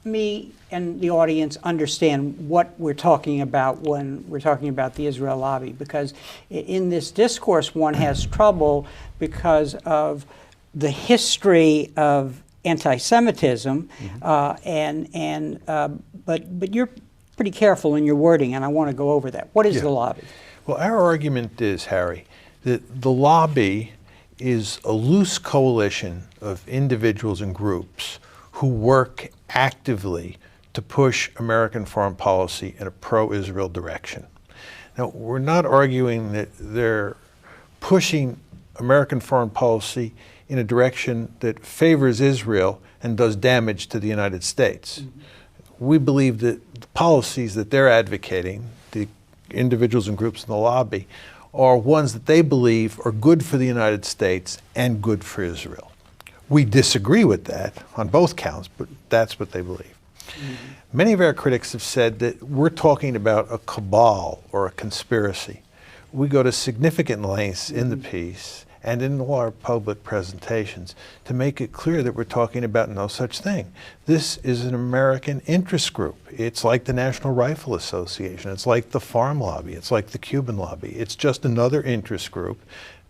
me and the audience understand what we're talking about when we're talking about the Israel lobby, because in this discourse one has trouble because of the history of anti-Semitism, but you're pretty careful in your wording, and I want to go over that. What is the lobby? Well, our argument is, Harry, that the lobby is a loose coalition of individuals and groups who work actively to push American foreign policy in a pro-Israel direction. Now, we're not arguing that they're pushing American foreign policy in a direction that favors Israel and does damage to the United States. We believe that the policies that they're advocating, the individuals and groups in the lobby, are ones that they believe are good for the United States and good for Israel. We disagree with that on both counts, but that's what they believe. Many of our critics have said that we're talking about a cabal or a conspiracy. We go to significant lengths in the piece and in all our public presentations to make it clear that we're talking about no such thing. This is an American interest group. It's like the National Rifle Association. It's like the Farm Lobby. It's like the Cuban Lobby. It's just another interest group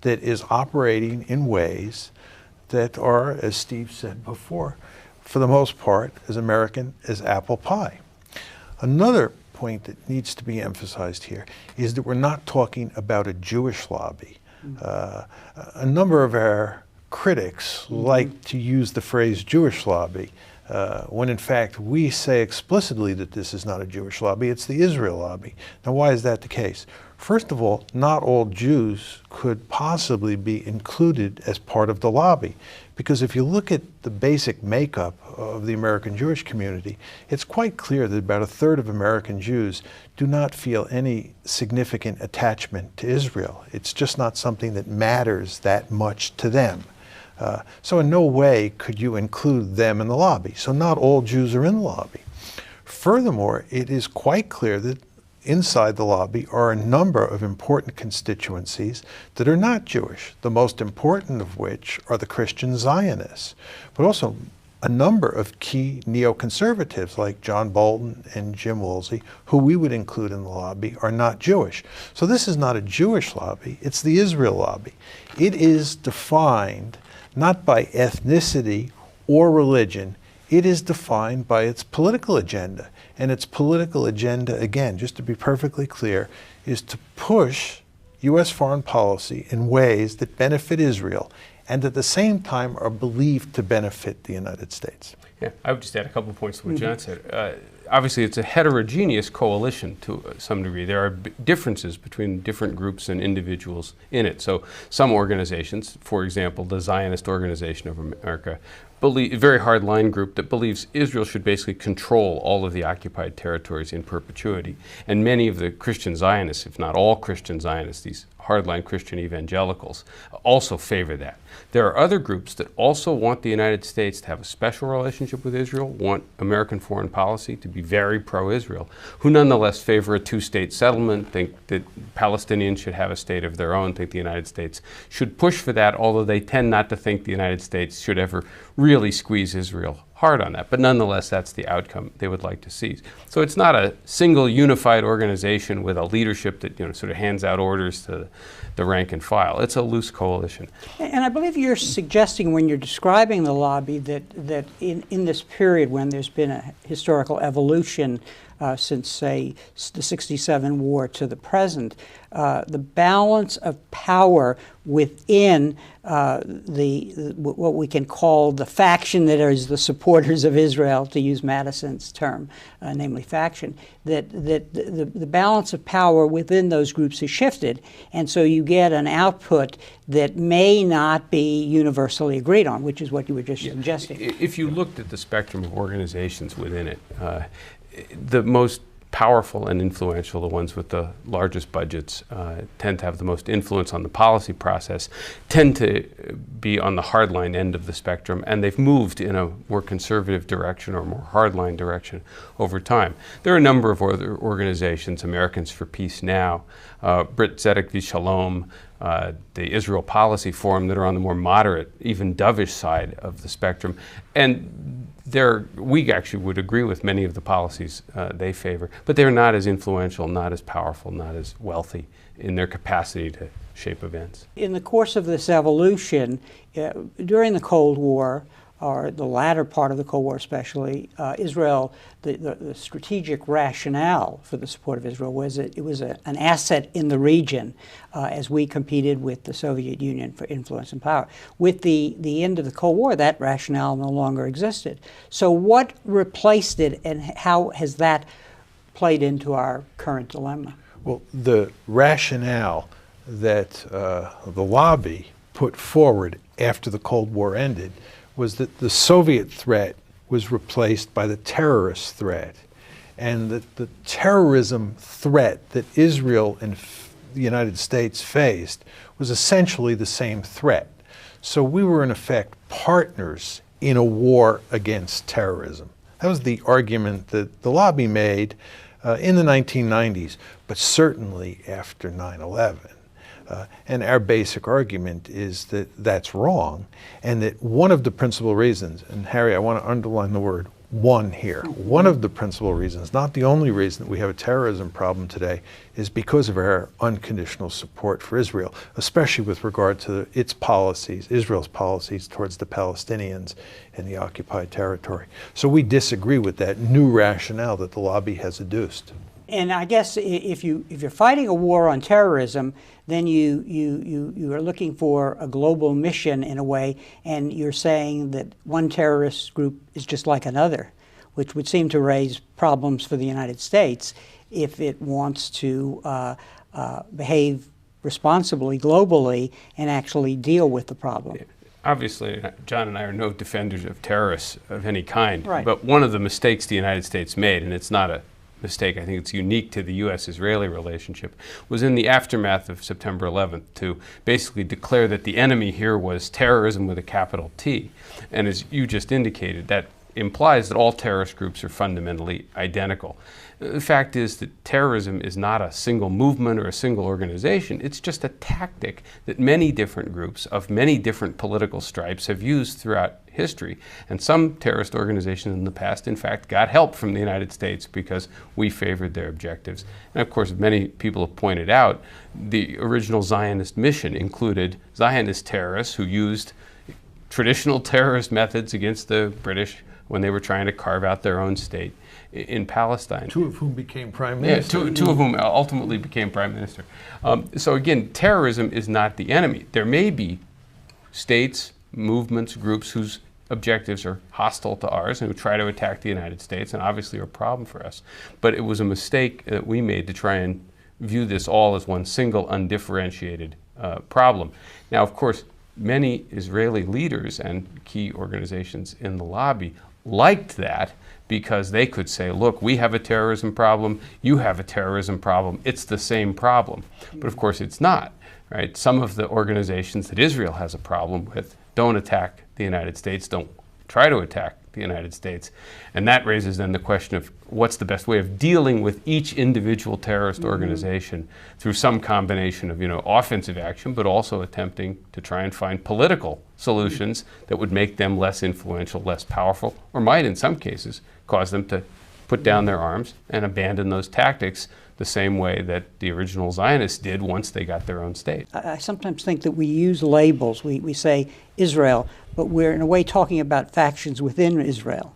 that is operating in ways that are, as Steve said before, for the most part, as American as apple pie. Another point that needs to be emphasized here is that we're not talking about a Jewish lobby. A number of our critics like to use the phrase Jewish lobby, when in fact we say explicitly that this is not a Jewish lobby, it's the Israel lobby. Now, why is that the case? First of all, not all Jews could possibly be included as part of the lobby, because if you look at the basic makeup of the American Jewish community, it's quite clear that about a third of American Jews do not feel any significant attachment to Israel. It's just not something that matters that much to them. So in no way could you include them in the lobby. So not all Jews are in the lobby. Furthermore, it is quite clear that inside the lobby are a number of important constituencies that are not Jewish, the most important of which are the Christian Zionists, but also a number of key neoconservatives like John Bolton and Jim Woolsey, who we would include in the lobby, are not Jewish. So this is not a Jewish lobby, it's the Israel lobby. It is defined not by ethnicity or religion, it is defined by its political agenda. And its political agenda, again, just to be perfectly clear, is to push U.S. foreign policy in ways that benefit Israel and at the same time are believed to benefit the United States. Yeah, I would just add a couple of points to what John said. Obviously, it's a heterogeneous coalition to some degree. There are differences between different groups and individuals in it. So some organizations, for example, the Zionist Organization of America, a very hard-line group that believes Israel should basically control all of the occupied territories in perpetuity. And many of the Christian Zionists, if not all Christian Zionists, these hardline Christian evangelicals, also favor that. There are other groups that also want the United States to have a special relationship with Israel, want American foreign policy to be very pro-Israel, who nonetheless favor a two-state settlement, think that Palestinians should have a state of their own, think the United States should push for that, although they tend not to think the United States should ever really squeeze Israel hard on that. But nonetheless, that's the outcome they would like to see. So it's not a single unified organization with a leadership that sort of hands out orders to the rank and file. It's a loose coalition. And I believe you're suggesting when you're describing the lobby that in this period when there's been a historical evolution since, say, the '67 war to the present, the balance of power within what we can call the faction that is the supporters of Israel, to use Madison's term, namely faction, that the balance of power within those groups has shifted, and so you get an output that may not be universally agreed on, which is what you were just suggesting. If you looked at the spectrum of organizations within it, the most powerful and influential, the ones with the largest budgets, tend to have the most influence on the policy process, tend to be on the hardline end of the spectrum, and they've moved in a more conservative direction or more hardline direction over time. There are a number of other organizations, Americans for Peace Now, Brit Tzedek v'Shalom, the Israel Policy Forum, that are on the more moderate, even dovish side of the spectrum. And we actually would agree with many of the policies they favor, but they're not as influential, not as powerful, not as wealthy in their capacity to shape events. In the course of this evolution, during the Cold War, or the latter part of the Cold War especially, Israel, the strategic rationale for the support of Israel was that it was an asset in the region as we competed with the Soviet Union for influence and power. With the end of the Cold War, that rationale no longer existed. So what replaced it, and how has that played into our current dilemma? Well, the rationale that the lobby put forward after the Cold War ended was that the Soviet threat was replaced by the terrorist threat, and that the terrorism threat that Israel and the United States faced was essentially the same threat. So we were in effect partners in a war against terrorism. That was the argument that the lobby made in the 1990s, but certainly after 9/11. And our basic argument is that that's wrong, and that one of the principal reasons, and Harry, I want to underline the word one here, one of the principal reasons, not the only reason that we have a terrorism problem today, is because of our unconditional support for Israel, especially with regard to its policies, Israel's policies towards the Palestinians in the occupied territory. So we disagree with that new rationale that the lobby has adduced. And I guess if you're fighting a war on terrorism, then you are looking for a global mission in a way, and you're saying that one terrorist group is just like another, which would seem to raise problems for the United States if it wants to behave responsibly globally and actually deal with the problem. Obviously, John and I are no defenders of terrorists of any kind, right. But one of the mistakes the United States made, and it's not a mistake, I think it's unique to the U.S.-Israeli relationship, was in the aftermath of September 11th to basically declare that the enemy here was terrorism with a capital T. And as you just indicated, that implies that all terrorist groups are fundamentally identical. The fact is that terrorism is not a single movement or a single organization. It's just a tactic that many different groups of many different political stripes have used throughout history. And some terrorist organizations in the past, in fact, got help from the United States because we favored their objectives. And of course, many people have pointed out, the original Zionist mission included Zionist terrorists who used traditional terrorist methods against the British when they were trying to carve out their own state in Palestine. Two of whom became prime minister. Yeah, two of whom ultimately became prime minister. So again, terrorism is not the enemy. There may be states, movements, groups whose objectives are hostile to ours and who try to attack the United States, and obviously are a problem for us. But it was a mistake that we made to try and view this all as one single undifferentiated problem. Now, of course, many Israeli leaders and key organizations in the lobby liked that, because they could say, look, we have a terrorism problem, you have a terrorism problem, it's the same problem. But of course it's not, right? Some of the organizations that Israel has a problem with don't attack the United States, don't try to attack the United States. And that raises then the question of what's the best way of dealing with each individual terrorist organization through some combination of, offensive action, but also attempting to try and find political solutions that would make them less influential, less powerful, or might in some cases cause them to put down their arms and abandon those tactics the same way that the original Zionists did once they got their own state. I sometimes think that we use labels. We say Israel, but we're in a way talking about factions within Israel.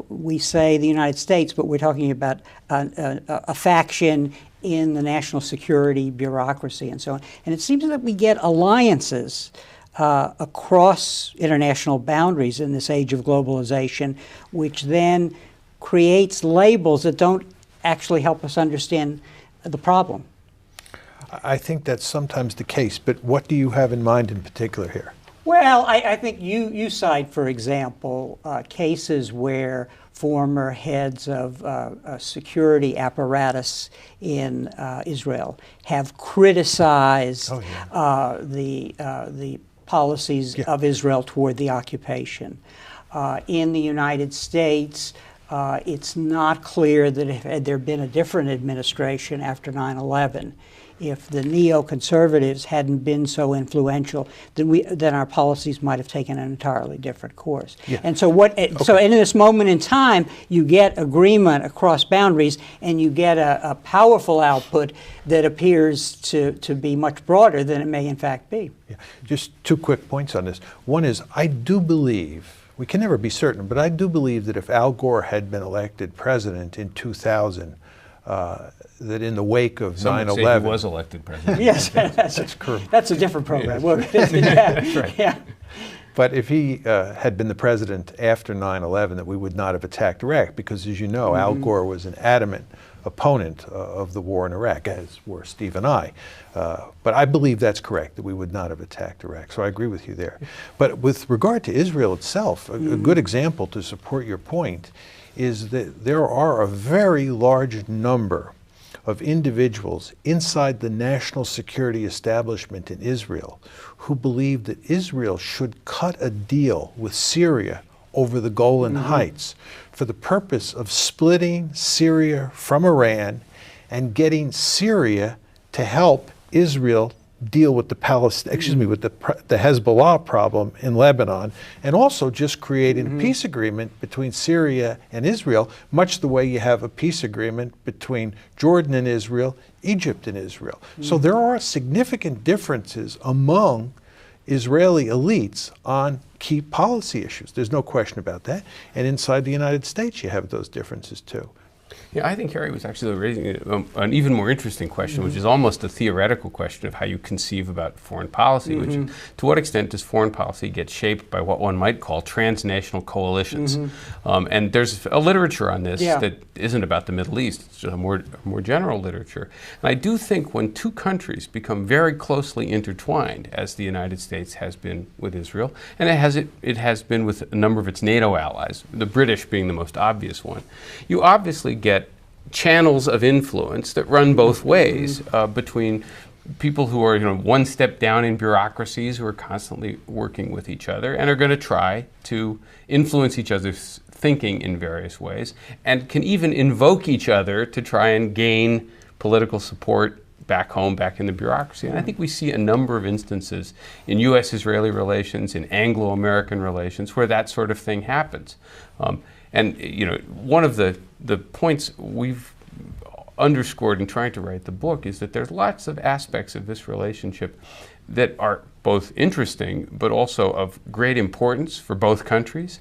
We say the United States, but we're talking about a faction in the national security bureaucracy and so on. And it seems that we get alliances across international boundaries in this age of globalization, which then creates labels that don't actually help us understand the problem. I think that's sometimes the case, but what do you have in mind in particular here? Well, I think you cite, for example, cases where former heads of security apparatus in Israel have criticized the policies of Israel toward the occupation. In the United States, It's not clear that if had there been a different administration after 9/11, if the neoconservatives hadn't been so influential, then our policies might have taken an entirely different course. Yeah. And so so in this moment in time, you get agreement across boundaries, and you get a powerful output that appears to be much broader than it may in fact be. Yeah. Just 2 quick points on this. One is, I do believe, we can never be certain, but I do believe that if Al Gore had been elected president in 2000, that in the wake of 9/11, Some would say he was elected president. Yes, that's a different program. That's right. Yeah. but if he had been the president after 9/11, that we would not have attacked Iraq, because as you know, Al Gore was an adamant opponent of the war in Iraq, as were Steve and I. But I believe that's correct, that we would not have attacked Iraq. So I agree with you there. But with regard to Israel itself, a good example to support your point is that there are a very large number of individuals inside the national security establishment in Israel who believe that Israel should cut a deal with Syria over the Golan Heights for the purpose of splitting Syria from Iran and getting Syria to help Israel deal with the with the Hezbollah problem in Lebanon, and also just creating a peace agreement between Syria and Israel, much the way you have a peace agreement between Jordan and Israel, Egypt and Israel. So there are significant differences among Israeli elites on key policy issues. There's no question about that. And inside the United States, you have those differences too. Yeah, I think Harry was actually raising an even more interesting question, which is almost a theoretical question of how you conceive about foreign policy, which is, to what extent does foreign policy get shaped by what one might call transnational coalitions? And there's a literature on this that isn't about the Middle East, it's just a more general literature. And I do think when two countries become very closely intertwined, as the United States has been with Israel, and it has been with a number of its NATO allies, the British being the most obvious one, you obviously get channels of influence that run both ways between people who are one step down in bureaucracies, who are constantly working with each other and are going to try to influence each other's thinking in various ways, and can even invoke each other to try and gain political support back home, back in the bureaucracy. And I think we see a number of instances in U.S.-Israeli relations, in Anglo-American relations, where that sort of thing happens. And one of the points we've underscored in trying to write the book is that there's lots of aspects of this relationship that are both interesting but also of great importance for both countries.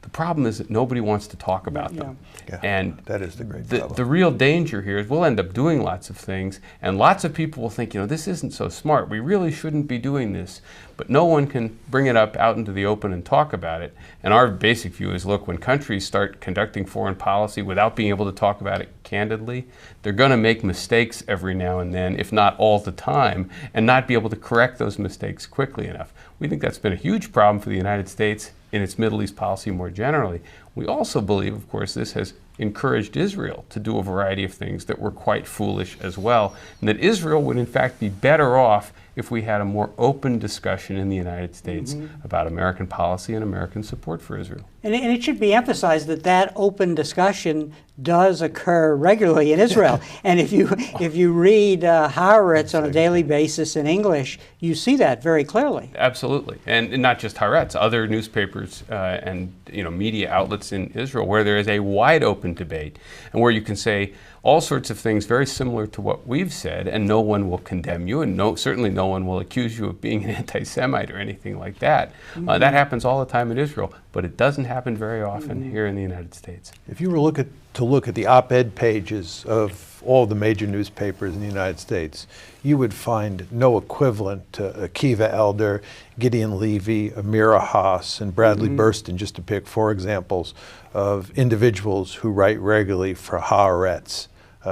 The problem is that nobody wants to talk about them. Yeah, and that is the great problem. The real danger here is we'll end up doing lots of things, and lots of people will think, this isn't so smart. We really shouldn't be doing this. But no one can bring it up out into the open and talk about it. And our basic view is, look, when countries start conducting foreign policy without being able to talk about it candidly, they're going to make mistakes every now and then, if not all the time, and not be able to correct those mistakes quickly enough. We think that's been a huge problem for the United States in its Middle East policy more generally. We also believe, of course, this has encouraged Israel to do a variety of things that were quite foolish as well, and that Israel would in fact be better off if we had a more open discussion in the United States about American policy and American support for Israel. And it should be emphasized that that open discussion does occur regularly in Israel. And if you read Haaretz on a daily basis in English, you see that very clearly. Absolutely, and not just Haaretz, other newspapers and media outlets in Israel, where there is a wide open debate and where you can say all sorts of things very similar to what we've said, and no one will condemn you, and certainly no one will accuse you of being an anti-Semite or anything like that. That happens all the time in Israel, but it doesn't happen very often here in the United States. If you were to look at the op-ed pages of all the major newspapers in the United States, you would find no equivalent to Akiva Elder, Gideon Levy, Amira Haas, and Bradley Burston, just to pick 4 examples of individuals who write regularly for Haaretz.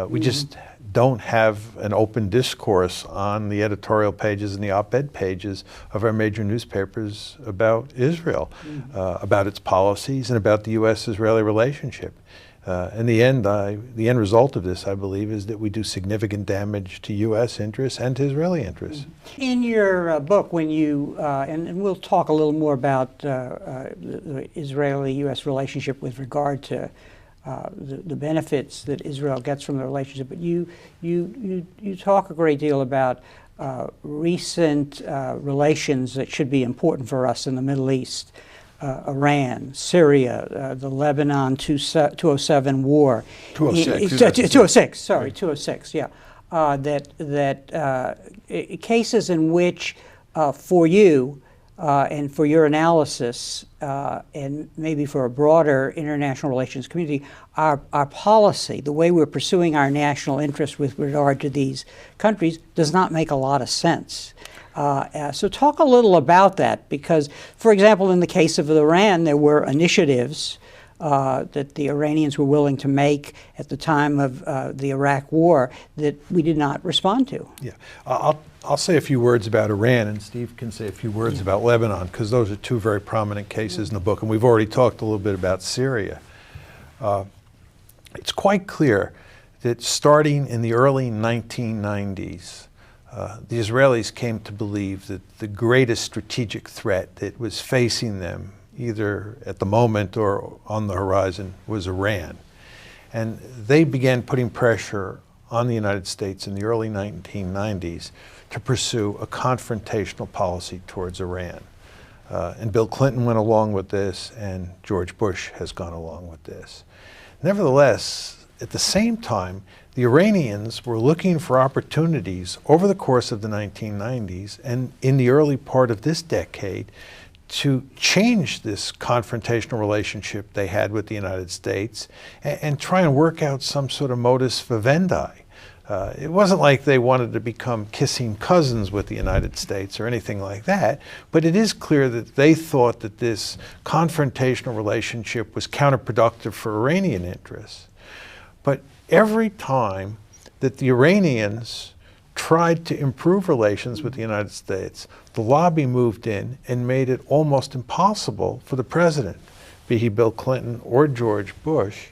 We just don't have an open discourse on the editorial pages and the op-ed pages of our major newspapers about Israel, about its policies, and about the U.S.-Israeli relationship. In the end result of this, I believe, is that we do significant damage to U.S. interests and to Israeli interests. In your book, when you, and we'll talk a little more about the Israeli-U.S. relationship with regard to the benefits that Israel gets from the relationship. But you talk a great deal about recent relations that should be important for us in the Middle East. Iran, Syria, the Lebanon 207 war. 206, sorry, 206, yeah. Cases in which, for you and for your analysis, and maybe for a broader international relations community, our policy, the way we're pursuing our national interests with regard to these countries, does not make a lot of sense. So talk a little about that, because, for example, in the case of Iran, there were initiatives that the Iranians were willing to make at the time of the Iraq War that we did not respond to. Yeah, I'll say a few words about Iran, and Steve can say a few words about Lebanon, because those are two very prominent cases in the book, and we've already talked a little bit about Syria. It's quite clear that starting in the early 1990s, the Israelis came to believe that the greatest strategic threat that was facing them, either at the moment or on the horizon, was Iran. And they began putting pressure on the United States in the early 1990s to pursue a confrontational policy towards Iran. And Bill Clinton went along with this, and George Bush has gone along with this. Nevertheless, at the same time, the Iranians were looking for opportunities over the course of the 1990s and in the early part of this decade to change this confrontational relationship they had with the United States and try and work out some sort of modus vivendi. It wasn't like they wanted to become kissing cousins with the United States or anything like that, but it is clear that they thought that this confrontational relationship was counterproductive for Iranian interests. But every time that the Iranians tried to improve relations with the United States, the lobby moved in and made it almost impossible for the president, be he Bill Clinton or George Bush,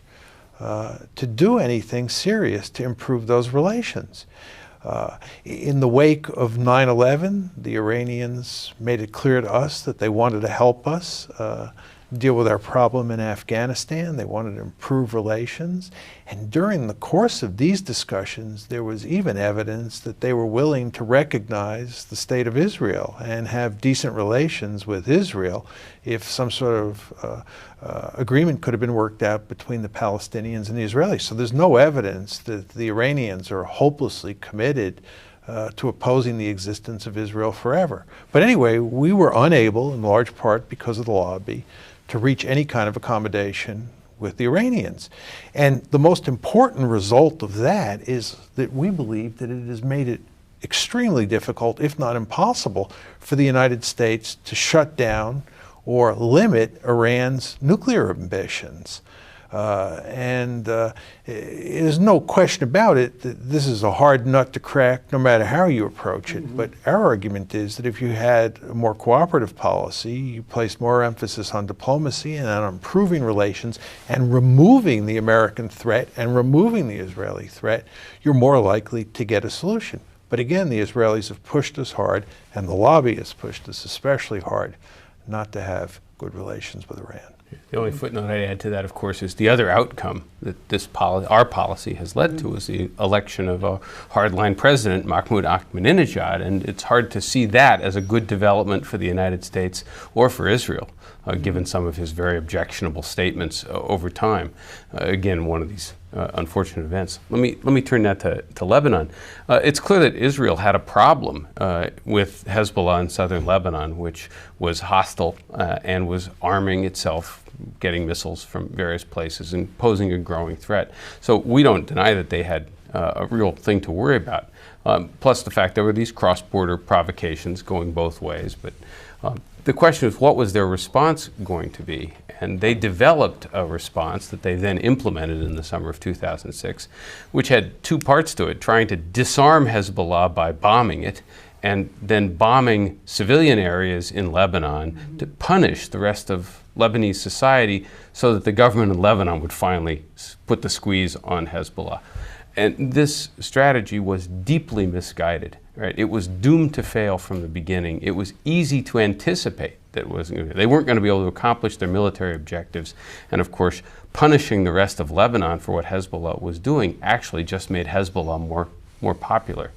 to do anything serious to improve those relations. In the wake of 9/11, the Iranians made it clear to us that they wanted to help us deal with our problem in Afghanistan. They wanted to improve relations. And during the course of these discussions, there was even evidence that they were willing to recognize the state of Israel and have decent relations with Israel if some sort of agreement could have been worked out between the Palestinians and the Israelis. So there's no evidence that the Iranians are hopelessly committed to opposing the existence of Israel forever. But anyway, we were unable, in large part because of the lobby, to reach any kind of accommodation with the Iranians. And the most important result of that is that we believe that it has made it extremely difficult, if not impossible, for the United States to shut down or limit Iran's nuclear ambitions. There's no question about it that this is a hard nut to crack no matter how you approach it. But our argument is that if you had a more cooperative policy, you placed more emphasis on diplomacy and on improving relations and removing the American threat and removing the Israeli threat, you're more likely to get a solution. But again, the Israelis have pushed us hard, and the lobby has pushed us especially hard, not to have good relations with Iran. The only footnote I'd add to that, of course, is the other outcome that our policy has led to is the election of a hardline president, Mahmoud Ahmadinejad, and it's hard to see that as a good development for the United States or for Israel, given some of his very objectionable statements over time. Again, one of these unfortunate events. Let me turn that to Lebanon. It's clear that Israel had a problem with Hezbollah in southern Lebanon, which was hostile and was arming itself, getting missiles from various places and posing a growing threat. So we don't deny that they had a real thing to worry about. Plus the fact there were these cross-border provocations going both ways. But the question is, what was their response going to be? And they developed a response that they then implemented in the summer of 2006, which had two parts to it: trying to disarm Hezbollah by bombing it, and then bombing civilian areas in Lebanon to punish the rest of Lebanese society so that the government in Lebanon would finally put the squeeze on Hezbollah. And this strategy was deeply misguided. Right? It was doomed to fail from the beginning. It was easy to anticipate that they weren't going to be able to accomplish their military objectives. And of course, punishing the rest of Lebanon for what Hezbollah was doing actually just made Hezbollah more popular.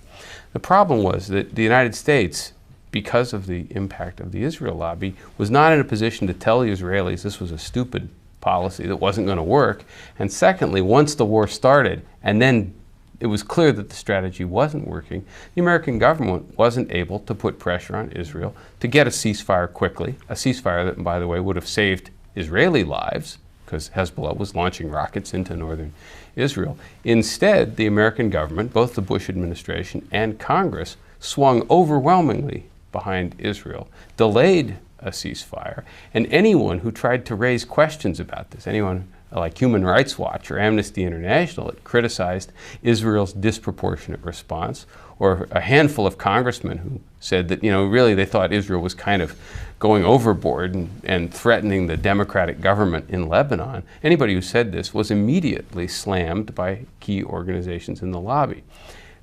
The problem was that the United States, because of the impact of the Israel lobby, was not in a position to tell the Israelis this was a stupid policy that wasn't going to work. And secondly, once the war started and then it was clear that the strategy wasn't working, the American government wasn't able to put pressure on Israel to get a ceasefire quickly, a ceasefire that, by the way, would have saved Israeli lives because Hezbollah was launching rockets into northern Israel. Instead, the American government, both the Bush administration and Congress, swung overwhelmingly behind Israel, delayed a ceasefire, and anyone who tried to raise questions about this, anyone like Human Rights Watch or Amnesty International that criticized Israel's disproportionate response, or a handful of congressmen who said that, really they thought Israel was kind of going overboard and threatening the democratic government in Lebanon. Anybody who said this was immediately slammed by key organizations in the lobby.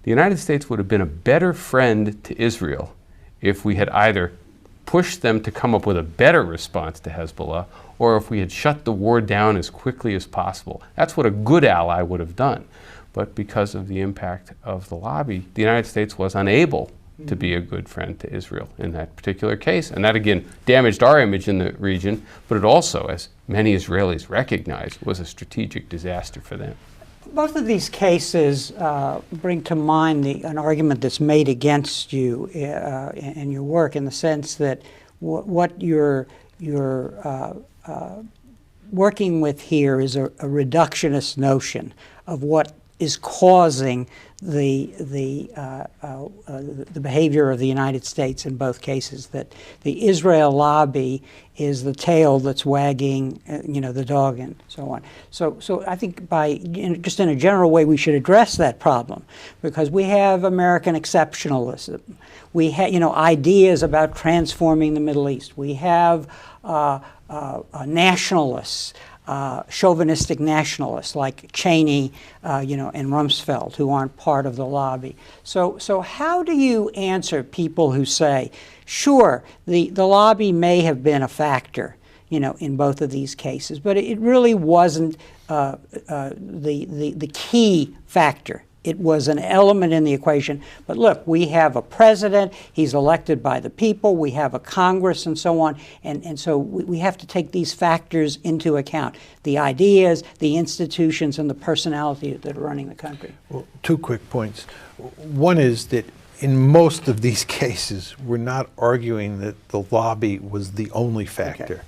The United States would have been a better friend to Israel if we had either pushed them to come up with a better response to Hezbollah, or if we had shut the war down as quickly as possible. That's what a good ally would have done. But because of the impact of the lobby, the United States was unable to be a good friend to Israel in that particular case. And that, again, damaged our image in the region, but it also, as many Israelis recognized, was a strategic disaster for them. Both of these cases bring to mind an argument that's made against you in your work, in the sense that what you're working with here is a reductionist notion of what is causing the behavior of the United States in both cases. That the Israel lobby is the tail that's wagging, the dog and so on. So I think just in a general way, we should address that problem, because we have American exceptionalism. We have, ideas about transforming the Middle East. We have nationalists. Chauvinistic nationalists like Cheney, and Rumsfeld, who aren't part of the lobby. So how do you answer people who say, sure, the lobby may have been a factor, in both of these cases, but it really wasn't the key factor. It was an element in the equation. But look, we have a president, he's elected by the people, we have a Congress and so on, and so we have to take these factors into account, the ideas, the institutions, and the personalities that are running the country. Well, 2 quick points. One is that in most of these cases, we're not arguing that the lobby was the only factor. Okay.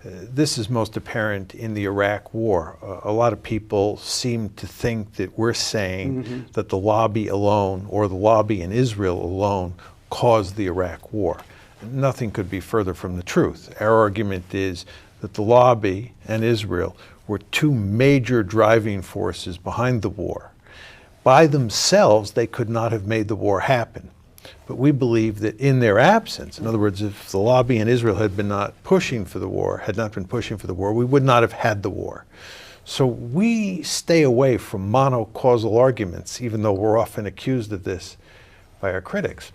This is most apparent in the Iraq War. A lot of people seem to think that we're saying that the lobby alone, or the lobby in Israel alone, caused the Iraq War. Nothing could be further from the truth. Our argument is that the lobby and Israel were 2 major driving forces behind the war. By themselves, they could not have made the war happen. But we believe that in their absence, in other words, if the lobby in Israel had not been pushing for the war, we would not have had the war. So we stay away from monocausal arguments, even though we're often accused of this by our critics.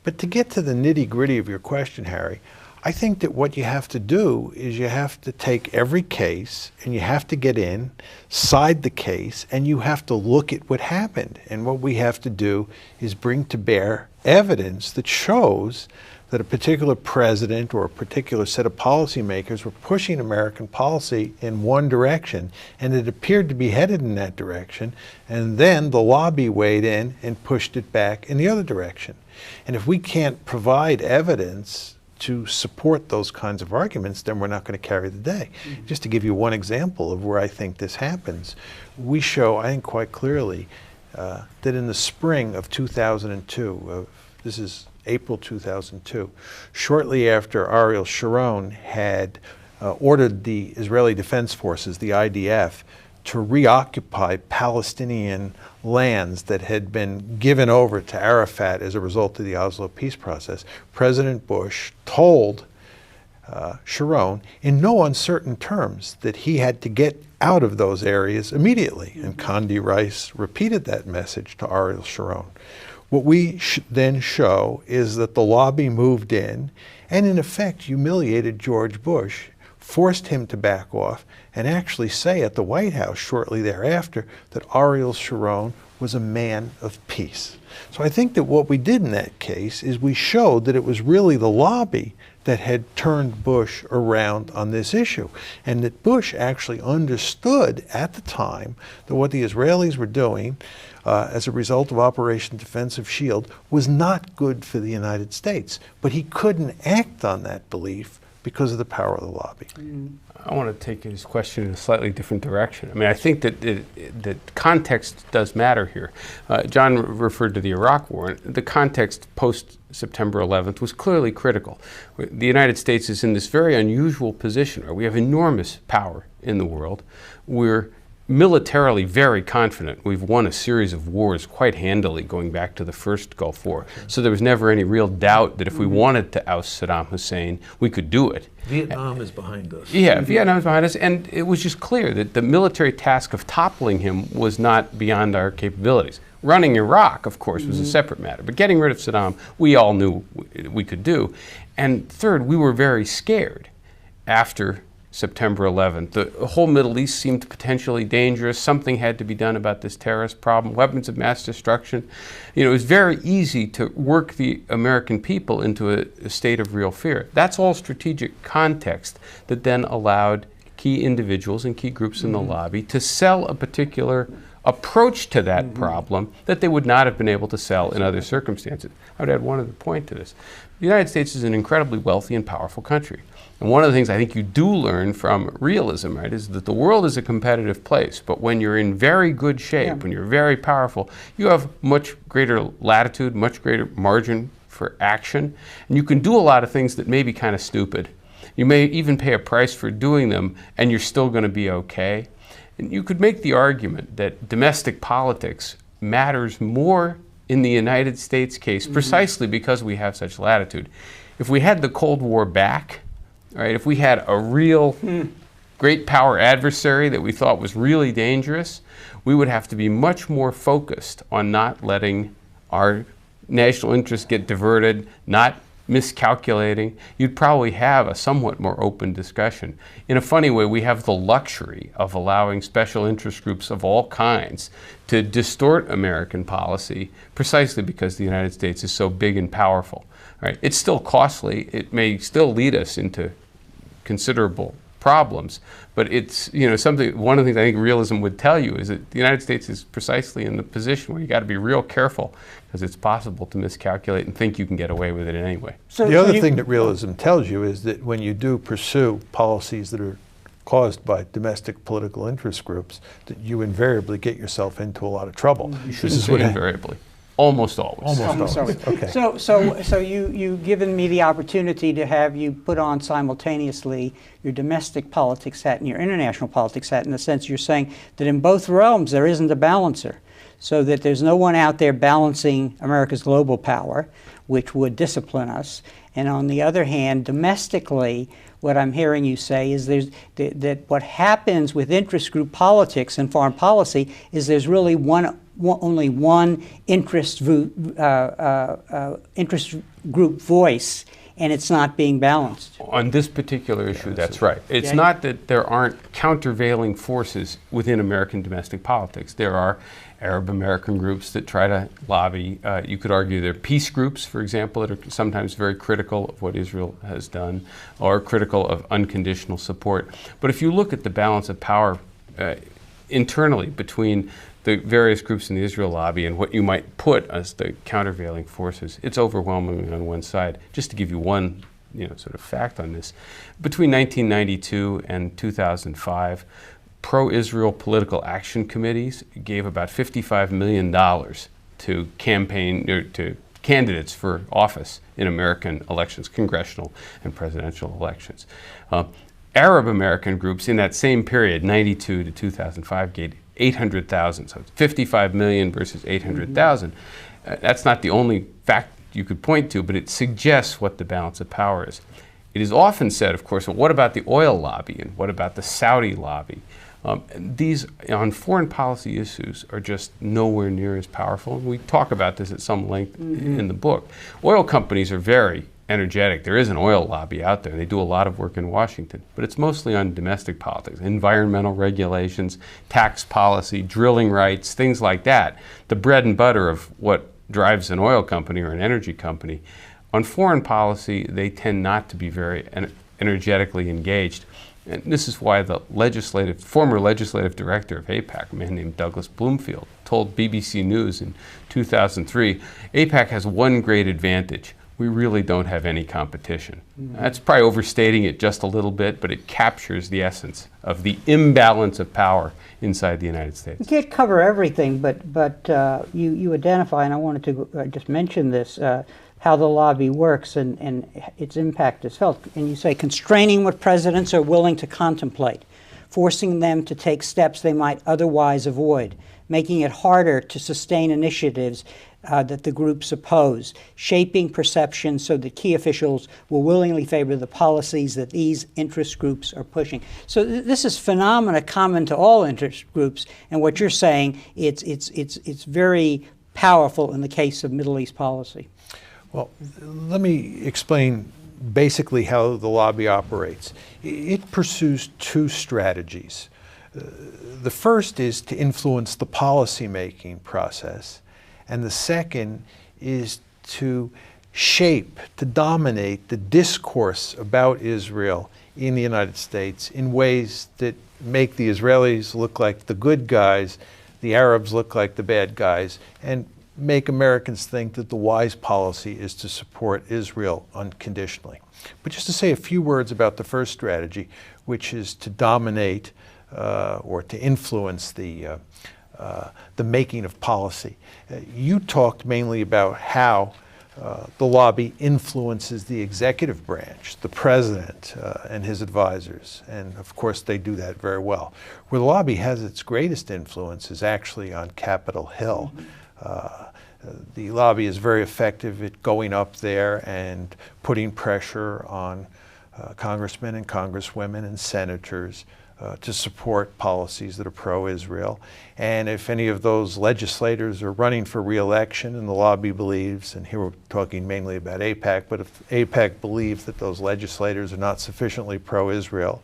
But to get to the nitty-gritty of your question, Harry, I think that what you have to do is you have to take every case and you have to get inside the case and you have to look at what happened. And what we have to do is bring to bear evidence that shows that a particular president or a particular set of policymakers were pushing American policy in one direction, and it appeared to be headed in that direction, and then the lobby weighed in and pushed it back in the other direction. And if we can't provide evidence to support those kinds of arguments, then we're not going to carry the day. Just to give you one example of where I think this happens, we show, I think quite clearly, that in the spring of 2002, this is April 2002, shortly after Ariel Sharon had ordered the Israeli Defense Forces, the IDF, to reoccupy Palestinian lands that had been given over to Arafat as a result of the Oslo peace process, President Bush told Sharon in no uncertain terms that he had to get out of those areas immediately. And Condi Rice repeated that message to Ariel Sharon. What we then show is that the lobby moved in and in effect humiliated George Bush forced him to back off, and actually say at the White House shortly thereafter that Ariel Sharon was a man of peace. So I think that what we did in that case is we showed that it was really the lobby that had turned Bush around on this issue, and that Bush actually understood at the time that what the Israelis were doing as a result of Operation Defensive Shield was not good for the United States. But he couldn't act on that belief because of the power of the lobby. I want to take his question in a slightly different direction. I mean, I think that that context does matter here. John referred to the Iraq War. The context post-September 11th was clearly critical. The United States is in this very unusual position where we have enormous power in the world. We're militarily very confident. We've won a series of wars quite handily going back to the first Gulf War. So there was never any real doubt that if we wanted to oust Saddam Hussein, we could do it. Vietnam is behind us. Yeah, Vietnam is behind us, and it was just clear that the military task of toppling him was not beyond our capabilities. Running Iraq, of course, was a separate matter, but getting rid of Saddam, we all knew we could do. And third, we were very scared after September 11th. The whole Middle East seemed potentially dangerous. Something had to be done about this terrorist problem, weapons of mass destruction. You know, it was very easy to work the American people into a state of real fear. That's all strategic context that then allowed key individuals and key groups in the lobby to sell a particular approach to that problem that they would not have been able to sell in other circumstances. I would add one other point to this. The United States is an incredibly wealthy and powerful country. And one of the things I think you do learn from realism, right, is that the world is a competitive place. But when you're in very good shape, when you're very powerful, you have much greater latitude, much greater margin for action. And you can do a lot of things that may be kind of stupid. You may even pay a price for doing them, and you're still going to be okay. And you could make the argument that domestic politics matters more in the United States case precisely because we have such latitude. If we had the Cold War back, right, if we had a real great power adversary that we thought was really dangerous, we would have to be much more focused on not letting our national interests get diverted, not miscalculating. You'd probably have a somewhat more open discussion. In a funny way, we have the luxury of allowing special interest groups of all kinds to distort American policy precisely because the United States is so big and powerful. Right? It's still costly. It may still lead us into considerable problems, but it's, you know, something. One of the things I think realism would tell you is that the United States is precisely in the position where you got to be real careful because it's possible to miscalculate and think you can get away with it anyway. So the other thing that realism tells you is that when you do pursue policies that are caused by domestic political interest groups, that you invariably get yourself into a lot of trouble. You shouldn't say invariably. Almost always. Almost always. Okay. So you've given me the opportunity to have you put on simultaneously your domestic politics hat and your international politics hat, in the sense you're saying that in both realms there isn't a balancer, so that there's no one out there balancing America's global power, which would discipline us. And on the other hand, domestically, what I'm hearing you say is that what happens with interest group politics and foreign policy is there's really only one interest group voice, and it's not being balanced. On this particular issue, that's right. It's not that there aren't countervailing forces within American domestic politics. There are Arab American groups that try to lobby. You could argue there are peace groups, for example, that are sometimes very critical of what Israel has done or critical of unconditional support. But if you look at the balance of power internally between the various groups in the Israel lobby and what you might put as the countervailing forces, it's overwhelmingly on one side. Just to give you one, sort of fact on this, between 1992 and 2005, pro-Israel political action committees gave about $55 million to campaign or to candidates for office in American elections, congressional and presidential elections. Arab American groups in that same period, 92 to 2005, gave 800,000. So it's 55 million versus 800,000. That's not the only fact you could point to, but it suggests what the balance of power is. It is often said, of course, well, what about the oil lobby and what about the Saudi lobby? These, on foreign policy issues, are just nowhere near as powerful. We talk about this at some length in the book. Oil companies are very energetic. There is an oil lobby out there. They do a lot of work in Washington, but it's mostly on domestic politics, environmental regulations, tax policy, drilling rights, things like that. The bread and butter of what drives an oil company or an energy company. On foreign policy, they tend not to be very energetically engaged. And this is why the former legislative director of AIPAC, a man named Douglas Bloomfield, told BBC News in 2003, AIPAC has one great advantage. We really don't have any competition. That's probably overstating it just a little bit, but it captures the essence of the imbalance of power inside the United States. We can't cover everything, but you identify, and I wanted to just mention this, how the lobby works and its impact is felt. And you say constraining what presidents are willing to contemplate, forcing them to take steps they might otherwise avoid, making it harder to sustain initiatives that the groups oppose, shaping perception so that key officials will willingly favor the policies that these interest groups are pushing. So this is phenomena common to all interest groups, and what you're saying, it's very powerful in the case of Middle East policy. Well, let me explain basically how the lobby operates. It pursues two strategies. The first is to influence the policy-making process, and the second is to shape, to dominate the discourse about Israel in the United States in ways that make the Israelis look like the good guys, the Arabs look like the bad guys, and make Americans think that the wise policy is to support Israel unconditionally. But just to say a few words about the first strategy, which is to dominate or to influence the making of policy. You talked mainly about how the lobby influences the executive branch, the president and his advisors, and of course they do that very well. Where the lobby has its greatest influence is actually on Capitol Hill. The lobby is very effective at going up there and putting pressure on congressmen and congresswomen and senators to support policies that are pro-Israel. And if any of those legislators are running for re-election and the lobby believes, and here we're talking mainly about AIPAC, but if AIPAC believes that those legislators are not sufficiently pro-Israel,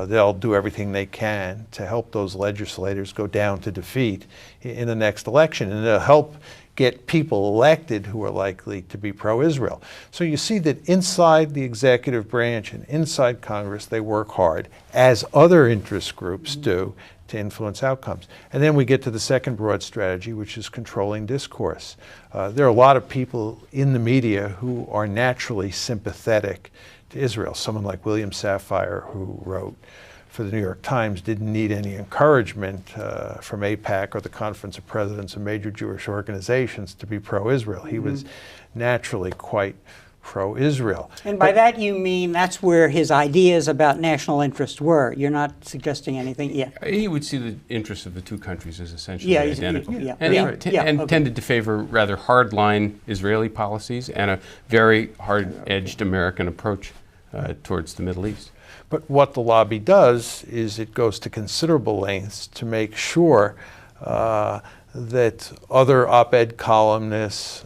they'll do everything they can to help those legislators go down to defeat in the next election. And it'll help get people elected who are likely to be pro-Israel. So you see that inside the executive branch and inside Congress, they work hard, as other interest groups do, to influence outcomes. And then we get to the second broad strategy, which is controlling discourse. There are a lot of people in the media who are naturally sympathetic to Israel. Someone like William Safire, who wrote for the New York Times, didn't need any encouragement from AIPAC or the Conference of Presidents of major Jewish organizations to be pro-Israel. He was naturally quite pro-Israel. And by that you mean that's where his ideas about national interest were. You're not suggesting anything? Yeah. He would see the interests of the two countries as essentially identical. And tended to favor rather hardline Israeli policies and a very hard-edged American approach towards the Middle East. But what the lobby does is it goes to considerable lengths to make sure that other op-ed columnists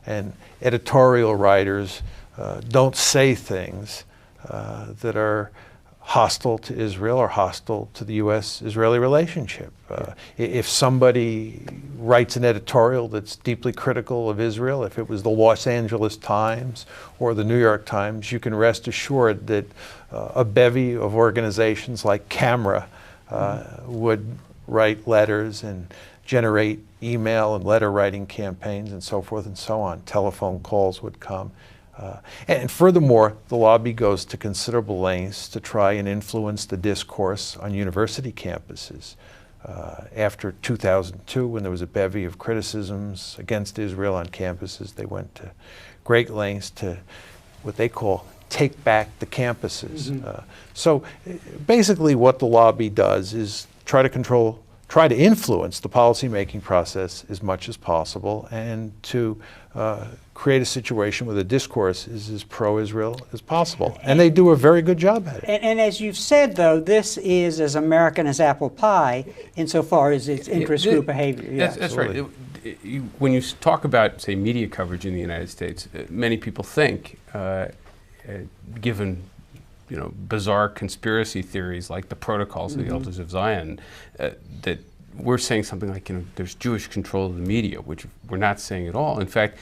and editorial writers don't say things that are hostile to Israel or hostile to the U.S.-Israeli relationship. If somebody writes an editorial that's deeply critical of Israel, if it was the Los Angeles Times or the New York Times, you can rest assured that a bevy of organizations like CAMRA would write letters and generate email and letter writing campaigns and so forth and so on. Telephone calls would come. And furthermore, the lobby goes to considerable lengths to try and influence the discourse on university campuses. After 2002, when there was a bevy of criticisms against Israel on campuses, they went to great lengths to what they call take back the campuses. So basically what the lobby does is try to control try to influence the policymaking process as much as possible and to create a situation where the discourse is as pro-Israel as possible. And they do a very good job at it. And as you've said, though, this is as American as apple pie insofar as its interest group behavior. Yeah. That's right. When you talk about, say, media coverage in the United States, many people think, given bizarre conspiracy theories like the protocols of the Elders of Zion, that we're saying something like, there's Jewish control of the media, which we're not saying at all. In fact,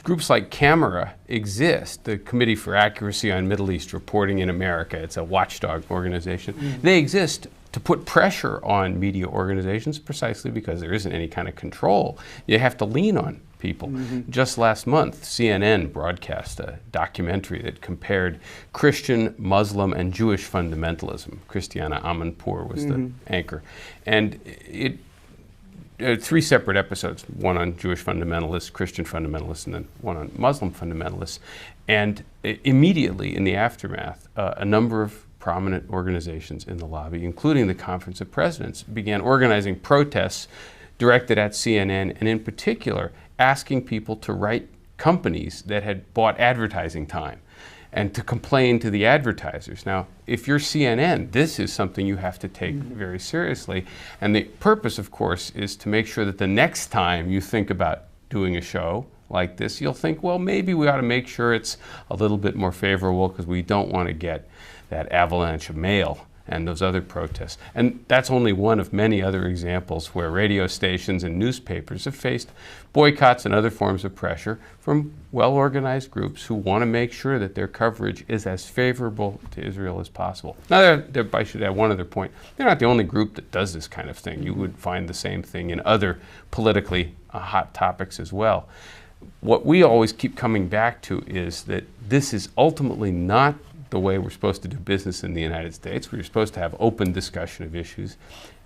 groups like CAMERA exist, the Committee for Accuracy on Middle East Reporting in America. It's a watchdog organization. They exist to put pressure on media organizations precisely because there isn't any kind of control. You have to lean on people. Just last month, CNN broadcast a documentary that compared Christian, Muslim, and Jewish fundamentalism. Christiana Amanpour was the anchor. And it 3 separate episodes, one on Jewish fundamentalists, Christian fundamentalists, and then one on Muslim fundamentalists. And immediately in the aftermath, a number of prominent organizations in the lobby, including the Conference of Presidents, began organizing protests directed at CNN, and in particular, asking people to write companies that had bought advertising time and to complain to the advertisers. Now, if you're CNN, this is something you have to take very seriously. And the purpose, of course, is to make sure that the next time you think about doing a show like this, you'll think, well, maybe we ought to make sure it's a little bit more favorable because we don't want to get that avalanche of mail and those other protests. And that's only one of many other examples where radio stations and newspapers have faced boycotts and other forms of pressure from well-organized groups who want to make sure that their coverage is as favorable to Israel as possible. Now, I should add one other point. They're not the only group that does this kind of thing. You would find the same thing in other politically hot topics as well. What we always keep coming back to is that this is ultimately not the way we're supposed to do business in the United States. We're supposed to have open discussion of issues.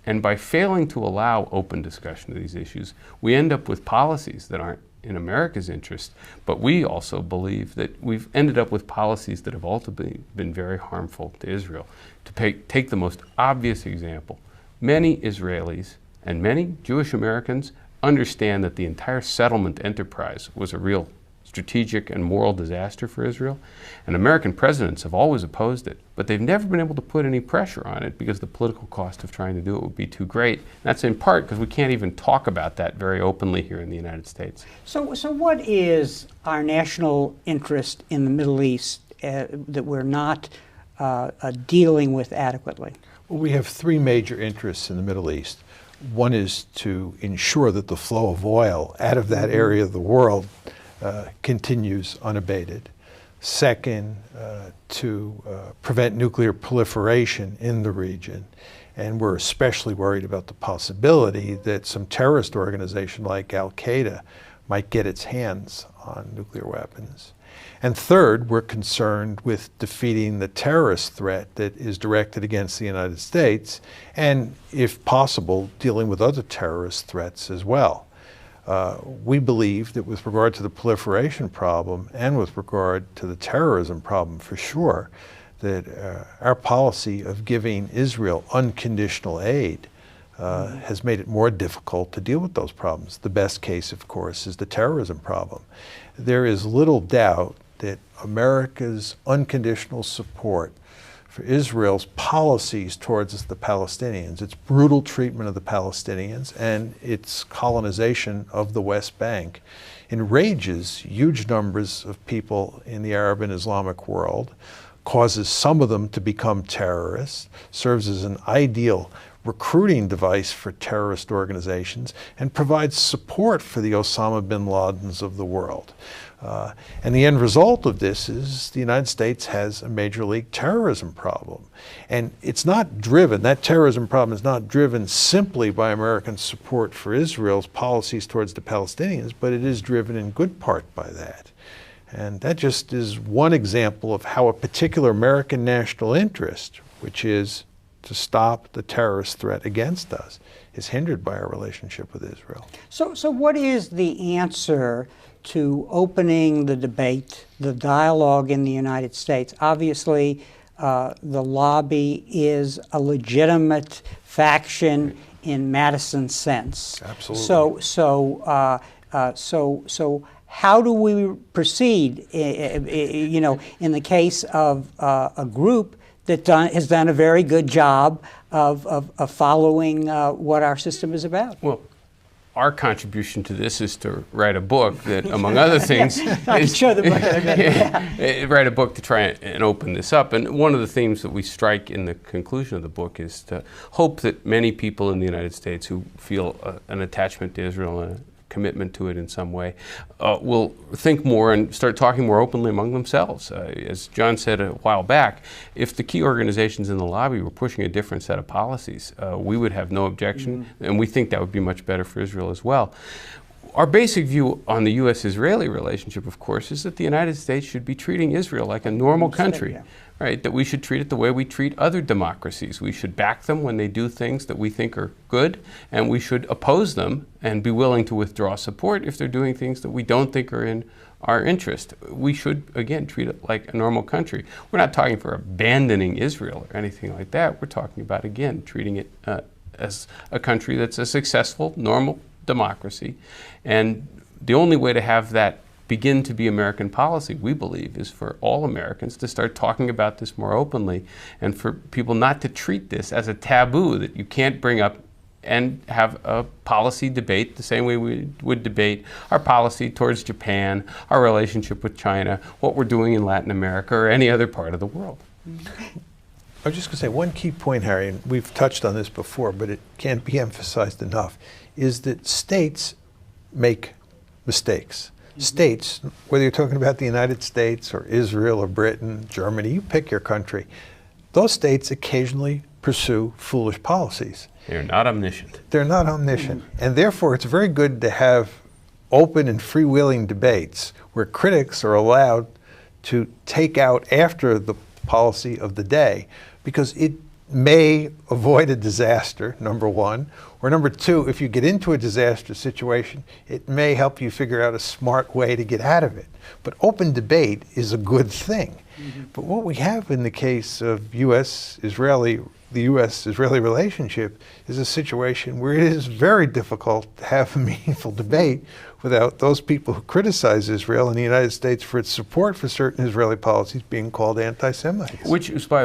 And by failing to allow open discussion of these issues, we end up with policies that aren't in America's interest. But we also believe that we've ended up with policies that have ultimately been very harmful to Israel. To take the most obvious example, many Israelis and many Jewish Americans understand that the entire settlement enterprise was a real strategic and moral disaster for Israel. And American presidents have always opposed it, but they've never been able to put any pressure on it because the political cost of trying to do it would be too great. And that's in part because we can't even talk about that very openly here in the United States. So what is our national interest in the Middle East that we're not dealing with adequately? Well, we have 3 major interests in the Middle East. One is to ensure that the flow of oil out of that area of the world continues unabated. Second, to prevent nuclear proliferation in the region. And we're especially worried about the possibility that some terrorist organization like Al-Qaeda might get its hands on nuclear weapons. And third, we're concerned with defeating the terrorist threat that is directed against the United States, and if possible, dealing with other terrorist threats as well. We believe that with regard to the proliferation problem and with regard to the terrorism problem for sure, that our policy of giving Israel unconditional aid has made it more difficult to deal with those problems. The best case, of course, is the terrorism problem. There is little doubt that America's unconditional support for Israel's policies towards the Palestinians, its brutal treatment of the Palestinians, and its colonization of the West Bank, enrages huge numbers of people in the Arab and Islamic world, causes some of them to become terrorists, serves as an ideal recruiting device for terrorist organizations, and provides support for the Osama bin Ladens of the world. And the end result of this is the United States has a major league terrorism problem. And it's not driven, that terrorism problem is not driven simply by American support for Israel's policies towards the Palestinians, but it is driven in good part by that. And that just is one example of how a particular American national interest, which is to stop the terrorist threat against us, is hindered by our relationship with Israel. So what is the answer to opening the debate, the dialogue in the United States? Obviously, the lobby is a legitimate faction in Madison's sense. Absolutely. So how do we proceed, you know, in the case of a group that has done a very good job of following what our system is about? Well, our contribution to this is to write a book that, among other things, I can show the book in a minute. write a book to try and open this up. And one of the themes that we strike in the conclusion of the book is to hope that many people in the United States who feel an attachment to Israel and a commitment to it in some way will think more and start talking more openly among themselves. As John said a while back, if the key organizations in the lobby were pushing a different set of policies, we would have no objection, and we think that would be much better for Israel as well. Our basic view on the U.S.-Israeli relationship, of course, is that the United States should be treating Israel like a normal country, right? That we should treat it the way we treat other democracies. We should back them when they do things that we think are good, and we should oppose them and be willing to withdraw support if they're doing things that we don't think are in our interest. We should, again, treat it like a normal country. We're not talking for abandoning Israel or anything like that. We're talking about, again, treating it as a country that's a successful, normal democracy. And the only way to have that begin to be American policy, we believe, is for all Americans to start talking about this more openly, and for people not to treat this as a taboo that you can't bring up and have a policy debate the same way we would debate our policy towards Japan, our relationship with China, what we're doing in Latin America, or any other part of the world. I was just going to say one key point, Harry, and we've touched on this before, but it can't be emphasized enough, is that states make mistakes. States, whether you're talking about the United States or Israel or Britain, Germany, you pick your country, those states occasionally pursue foolish policies. They're not omniscient. They're not omniscient. And therefore, it's very good to have open and freewheeling debates where critics are allowed to take out after the policy of the day, because it may avoid a disaster, number one, or number two, if you get into a disaster situation, it may help you figure out a smart way to get out of it. But open debate is a good thing. But what we have in the case of the U.S.-Israeli relationship is a situation where it is very difficult to have a meaningful debate without those people who criticize Israel and the United States for its support for certain Israeli policies being called anti-Semites. Which is, by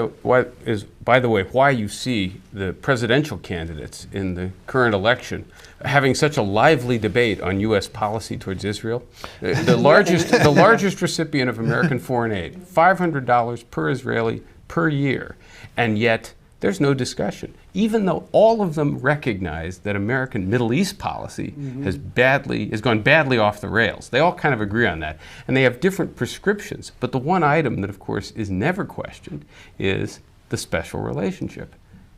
the way, why you see the presidential candidates in the current election having such a lively debate on U.S. policy towards Israel. The largest recipient of American foreign aid, $500 per Israeli per year, and yet there's no discussion, even though all of them recognize that American Middle East policy has gone badly off the rails. They all kind of agree on that, and they have different prescriptions. But the one item that, of course, is never questioned is the special relationship.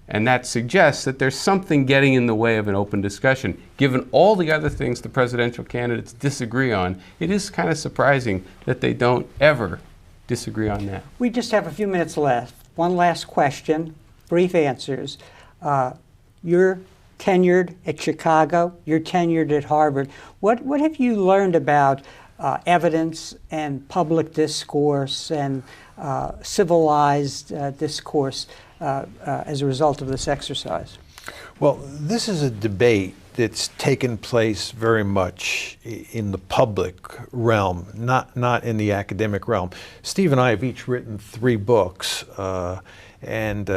And that suggests that there's something getting in the way of an open discussion. Given all the other things the presidential candidates disagree on, it is kind of surprising that they don't ever disagree on that. We just have a few minutes left. One last question. Brief answers. You're tenured at Chicago, you're tenured at Harvard. What have you learned about evidence and public discourse and civilized discourse as a result of this exercise? Well, this is a debate that's taken place very much in the public realm, not in the academic realm. Steve and I have each written 3 books and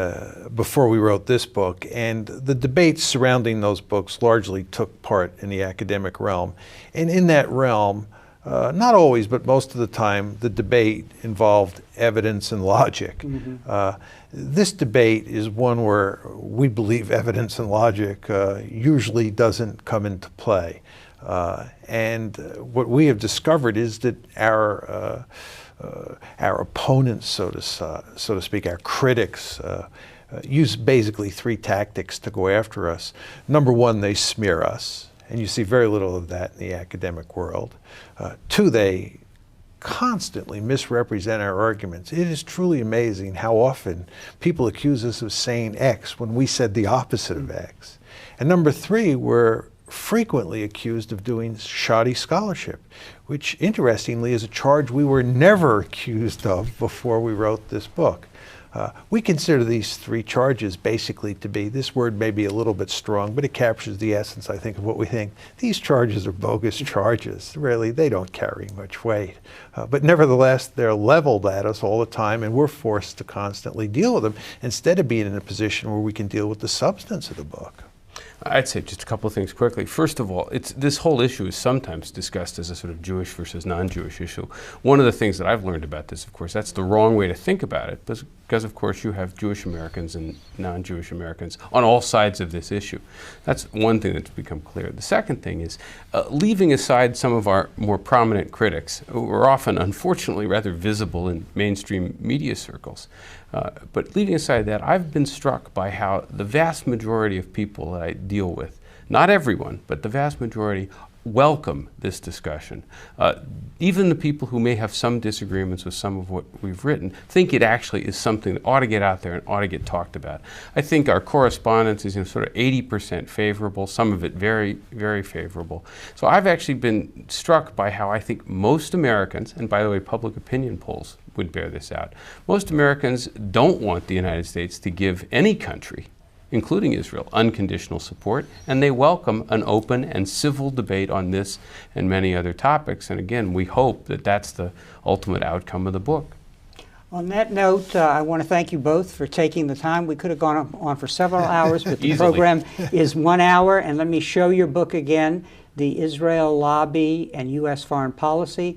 before we wrote this book, and the debates surrounding those books largely took part in the academic realm. And in that realm, not always, but most of the time, the debate involved evidence and logic. This debate is one where we believe evidence and logic usually doesn't come into play. And what we have discovered is that our opponents, so to speak, our critics, use basically 3 tactics to go after us. Number one, they smear us, and you see very little of that in the academic world. 2, they constantly misrepresent our arguments. It is truly amazing how often people accuse us of saying X when we said the opposite of X. And number 3, we're frequently accused of doing shoddy scholarship, which interestingly is a charge we were never accused of before we wrote this book. We consider these three charges basically to be, this word may be a little bit strong, but it captures the essence, I think, of what we think. These charges are bogus charges. Really, they don't carry much weight. But nevertheless, they're leveled at us all the time, and we're forced to constantly deal with them instead of being in a position where we can deal with the substance of the book. I'd say just a couple of things quickly. First of all, this whole issue is sometimes discussed as a sort of Jewish versus non-Jewish issue. One of the things that I've learned about this, of course, that's the wrong way to think about it, because of course you have Jewish Americans and non-Jewish Americans on all sides of this issue. That's one thing that's become clear. The second thing is leaving aside some of our more prominent critics, who are often, unfortunately, rather visible in mainstream media circles. But leaving aside that, I've been struck by how the vast majority of people that I deal with, not everyone, but the vast majority, welcome this discussion. Even the people who may have some disagreements with some of what we've written think it actually is something that ought to get out there and ought to get talked about. I think our correspondence is sort of 80% favorable, some of it very, very favorable. So I've actually been struck by how I think most Americans, and by the way, public opinion polls would bear this out, most Americans don't want the United States to give any country, including Israel, unconditional support, and they welcome an open and civil debate on this and many other topics. And again, we hope that that's the ultimate outcome of the book. On that note, I want to thank you both for taking the time. We could have gone on for several hours, but the program is 1 hour. And let me show your book again, The Israel Lobby and U.S. Foreign Policy.